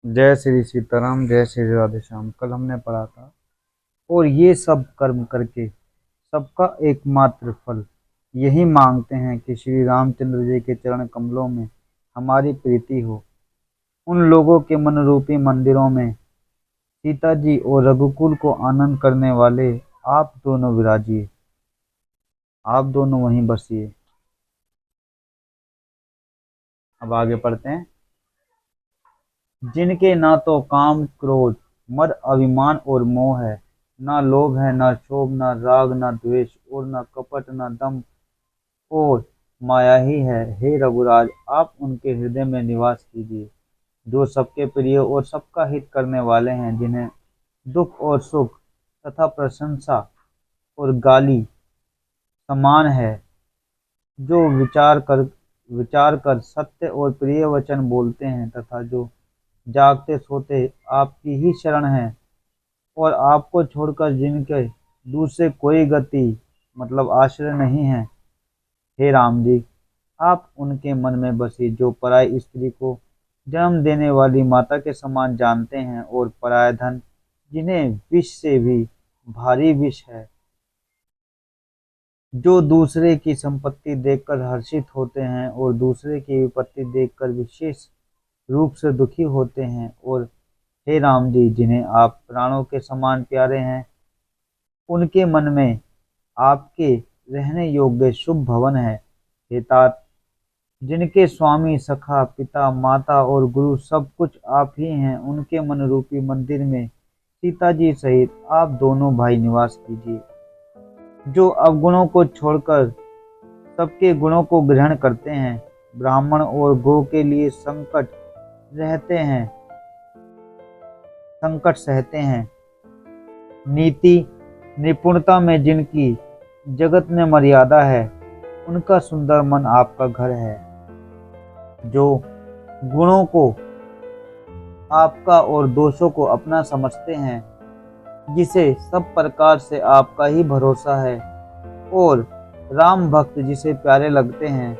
जय श्री सीताराम, जय श्री राधे श्याम। कल हमने पढ़ा था और ये सब कर्म करके सबका एकमात्र फल यही मांगते हैं कि श्री रामचंद्र जी के चरण कमलों में हमारी प्रीति हो। उन लोगों के मन रूपी मंदिरों में सीता जी और रघुकुल को आनंद करने वाले आप दोनों विराजिए, आप दोनों वहीं बसिए। अब आगे पढ़ते हैं। जिनके ना तो काम क्रोध मद अभिमान और मोह है, ना लोभ है, ना क्षोभ, ना राग, ना द्वेष और ना कपट, ना दम्भ और माया ही है। हे रघुराज, आप उनके हृदय में निवास कीजिए जो सबके प्रिय और सबका हित करने वाले हैं, जिन्हें दुख और सुख तथा प्रशंसा और गाली समान है, जो विचार कर सत्य और प्रिय वचन बोलते हैं तथा जो जागते सोते आपकी ही शरण है और आपको छोड़कर जिनके दूसरे कोई गति मतलब आश्रय नहीं है। हे राम जी, आप उनके मन में बसी जो पराई स्त्री को जन्म देने वाली माता के समान जानते हैं और पराया धन जिन्हें विष से भी भारी विष है, जो दूसरे की संपत्ति देखकर हर्षित होते हैं और दूसरे की विपत्ति देखकर विशेष रूप से दुखी होते हैं। और हे राम जी, जिन्हें आप प्राणों के समान प्यारे हैं, उनके मन में आपके रहने योग्य शुभ भवन है। हे तात, जिनके स्वामी सखा पिता माता और गुरु सब कुछ आप ही हैं, उनके मन रूपी मंदिर में सीता जी सहित आप दोनों भाई निवास कीजिए। जो अवगुणों को छोड़कर सबके गुणों को ग्रहण करते हैं, ब्राह्मण और गो के लिए रहते हैं संकट सहते हैं, नीति निपुणता में जिनकी जगत में मर्यादा है, उनका सुंदर मन आपका घर है। जो गुणों को आपका और दोषों को अपना समझते हैं, जिसे सब प्रकार से आपका ही भरोसा है और राम भक्त जिसे प्यारे लगते हैं,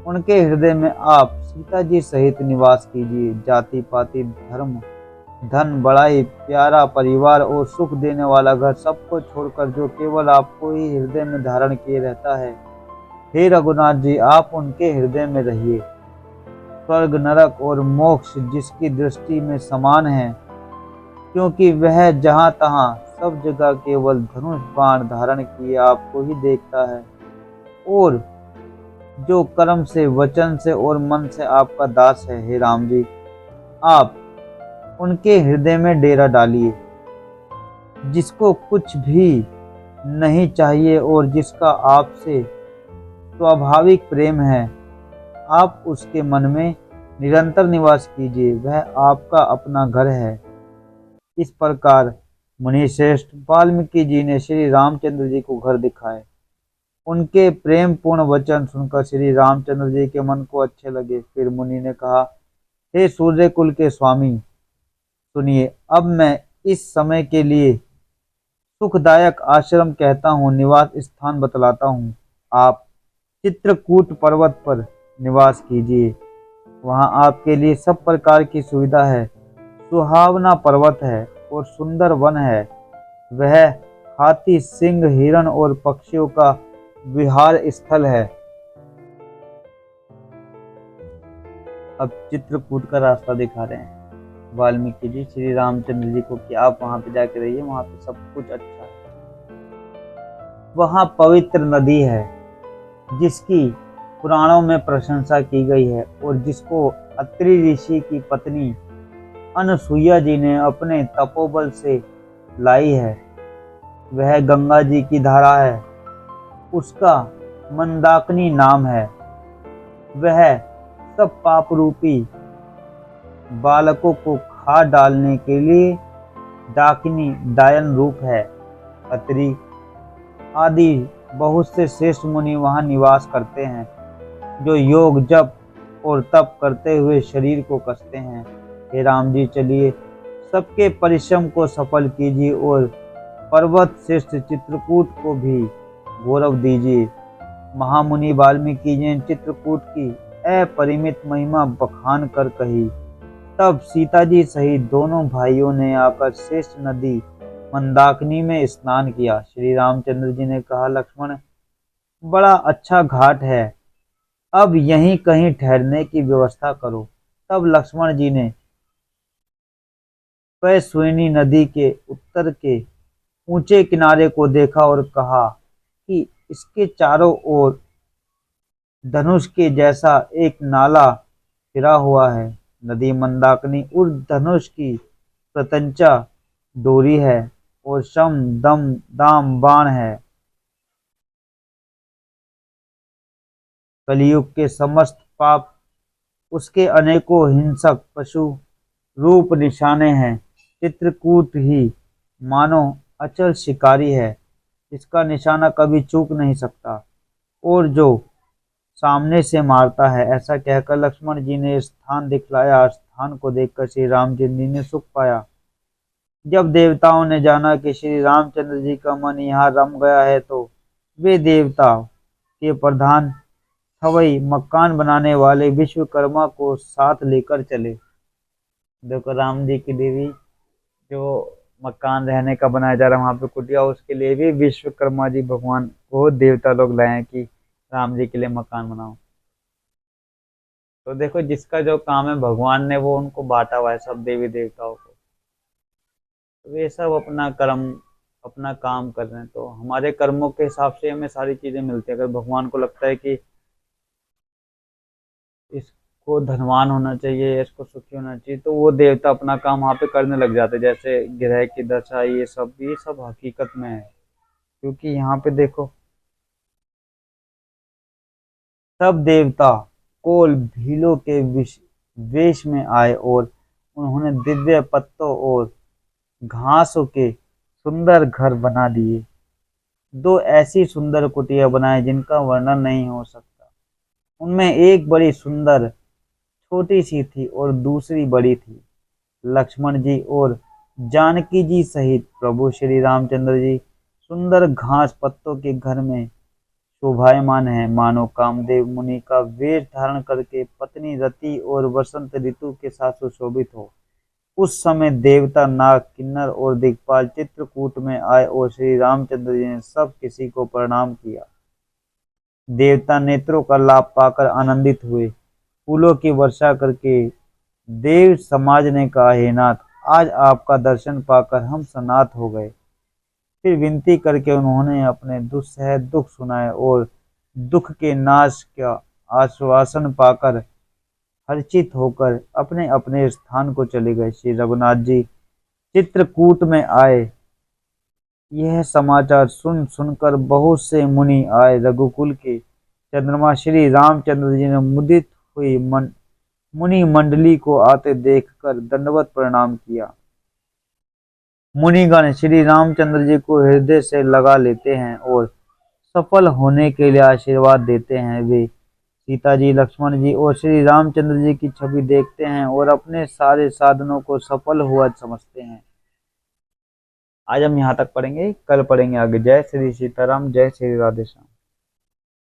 उनके हृदय में आप सीता जी सहित निवास कीजिए। जाति पाति धर्म धन बड़ाई प्यारा परिवार और सुख देने वाला घर सबको छोड़कर जो केवल आपको ही हृदय में धारण किए रहता है, हे रघुनाथ जी, आप उनके हृदय में रहिए। स्वर्ग नरक और मोक्ष जिसकी दृष्टि में समान है, क्योंकि वह जहाँ तहाँ सब जगह केवल धनुष बाण धारण किए आपको ही देखता है, और जो कर्म से वचन से और मन से आपका दास है, हे राम जी, आप उनके हृदय में डेरा डालिए। जिसको कुछ भी नहीं चाहिए और जिसका आपसे स्वाभाविक प्रेम है, आप उसके मन में निरंतर निवास कीजिए, वह आपका अपना घर है। इस प्रकार मुनि श्रेष्ठ वाल्मीकि जी ने श्री रामचंद्र जी को घर दिखाए। उनके प्रेम पूर्ण वचन सुनकर श्री रामचंद्र जी के मन को अच्छे लगे। फिर मुनि ने कहा, हे सूर्य कुल के स्वामी, सुनिए, अब मैं इस समय के लिए सुखदायक आश्रम कहता हूँ, निवास स्थान बतलाता हूँ। आप चित्रकूट पर्वत पर निवास कीजिए, वहाँ आपके लिए सब प्रकार की सुविधा है। सुहावना पर्वत है और सुंदर वन है, वह हाथी सिंह हिरण और पक्षियों का विहार स्थल है। अब चित्रकूट का रास्ता दिखा रहे हैं वाल्मीकि जी श्री रामचंद्र जी को कि आप वहां पे जाके रहिए, वहां पे सब कुछ अच्छा है। वहां पवित्र नदी है जिसकी पुराणों में प्रशंसा की गई है और जिसको अत्रि ऋषि की पत्नी अनसुईया जी ने अपने तपोबल से लाई है। वह गंगा जी की धारा है, उसका मंदाकिनी नाम है। वह सब पाप रूपी बालकों को खा डालने के लिए डाकिनी डायन रूप है। अत्रि आदि बहुत से श्रेष्ठ मुनि वहां निवास करते हैं, जो योग जप और तप करते हुए शरीर को कसते हैं। हे राम जी, चलिए सबके परिश्रम को सफल कीजिए और पर्वत श्रेष्ठ चित्रकूट को भी गौरव दीजिए। महामुनि वाल्मीकि जी ने चित्रकूट की अपरिमित महिमा बखान कर कही। तब सीता जी सहित दोनों भाइयों ने आकर श्रेष्ठ नदी मंदाकिनी में स्नान किया। श्री रामचंद्र जी ने कहा, लक्ष्मण, बड़ा अच्छा घाट है, अब यहीं कहीं ठहरने की व्यवस्था करो। तब लक्ष्मण जी ने पैस्विनी नदी के उत्तर के ऊंचे किनारे को देखा और कहा कि इसके चारों ओर धनुष के जैसा एक नाला फिरा हुआ है। नदी मंदाकिनी उस धनुष की प्रत्यंचा डोरी है और शम दम दाम बाण है। कलयुग के समस्त पाप उसके अनेकों हिंसक पशु रूप निशाने हैं। चित्रकूट ही मानो अचल शिकारी है, इसका निशाना कभी चूक नहीं सकता और जो सामने से मारता है। ऐसा कहकर लक्ष्मण जी ने स्थान दिखलाया। स्थान को देखकर श्री राम जी ने सुख पाया। जब देवताओं ने जाना कि श्री रामचंद्र जी का मन यहाँ रम गया है, तो वे देवता के प्रधान हवई मकान बनाने वाले विश्वकर्मा को साथ लेकर चले। देखो, राम जी के लिए भी जो मकान रहने का बनाया जा रहा है वहां पे कुटिया, उसके लिए भी विश्वकर्मा जी भगवान को देवता लोग लाए हैं कि राम जी के लिए मकान बनाओ। तो देखो, जिसका जो काम है भगवान ने वो उनको बांटा हुआ है सब देवी देवताओं को। तो वे सब अपना कर्म अपना काम कर रहे हैं, तो हमारे कर्मों के हिसाब से हमें सारी चीजें मिलती है। अगर भगवान को लगता है कि इसको धनवान होना चाहिए, इसको सुखी होना चाहिए, तो वो देवता अपना काम वहां पे करने लग जाते हैं। जैसे ग्रह की दशा, ये सब हकीकत में है। क्योंकि यहाँ पे देखो, सब देवता कोल भीलों के वेश में आए और उन्होंने दिव्य पत्तों और घासों के सुंदर घर बना दिए। दो ऐसी सुंदर कुटिया बनाए जिनका वर्णन नहीं हो सकता। उनमें एक बड़ी सुंदर छोटी सी थी और दूसरी बड़ी थी। लक्ष्मण जी और जानकी जी सहित प्रभु श्री रामचंद्र जी सुंदर घास पत्तों के घर में शोभायमान है, मानो कामदेव मुनि का वेश धारण करके पत्नी रति और वसंत ऋतु के साथ सुशोभित हो। उस समय देवता, नाग, किन्नर और दिक्पाल चित्रकूट में आए और श्री रामचंद्र जी ने सब किसी को प्रणाम किया। देवता नेत्रों का लाभ पाकर आनंदित हुए। फूलों की वर्षा करके देव समाज ने कहा, हे नाथ, आज आपका दर्शन पाकर हम सनाथ हो गए। फिर विनती करके उन्होंने अपने दुस्सह दुख सुनाए और दुख के नाश का आश्वासन पाकर हर्षित होकर अपने अपने स्थान को चले गए। श्री रघुनाथ जी चित्रकूट में आए। यह समाचार सुन सुनकर बहुत से मुनि आए। रघुकुल के चंद्रमा श्री रामचंद्र जी ने मुदित हुई मुनि मंडली को आते देखकर दंडवत प्रणाम किया। मुनिगण श्री रामचंद्र जी को हृदय से लगा लेते हैं और सफल होने के लिए आशीर्वाद देते हैं। वे सीता जी, लक्ष्मण जी और श्री रामचंद्र जी की छवि देखते हैं और अपने सारे साधनों को सफल हुआ समझते हैं। आज हम यहाँ तक पढ़ेंगे, कल पढ़ेंगे आगे। जय श्री सीताराम, जय श्री राधेश्याम।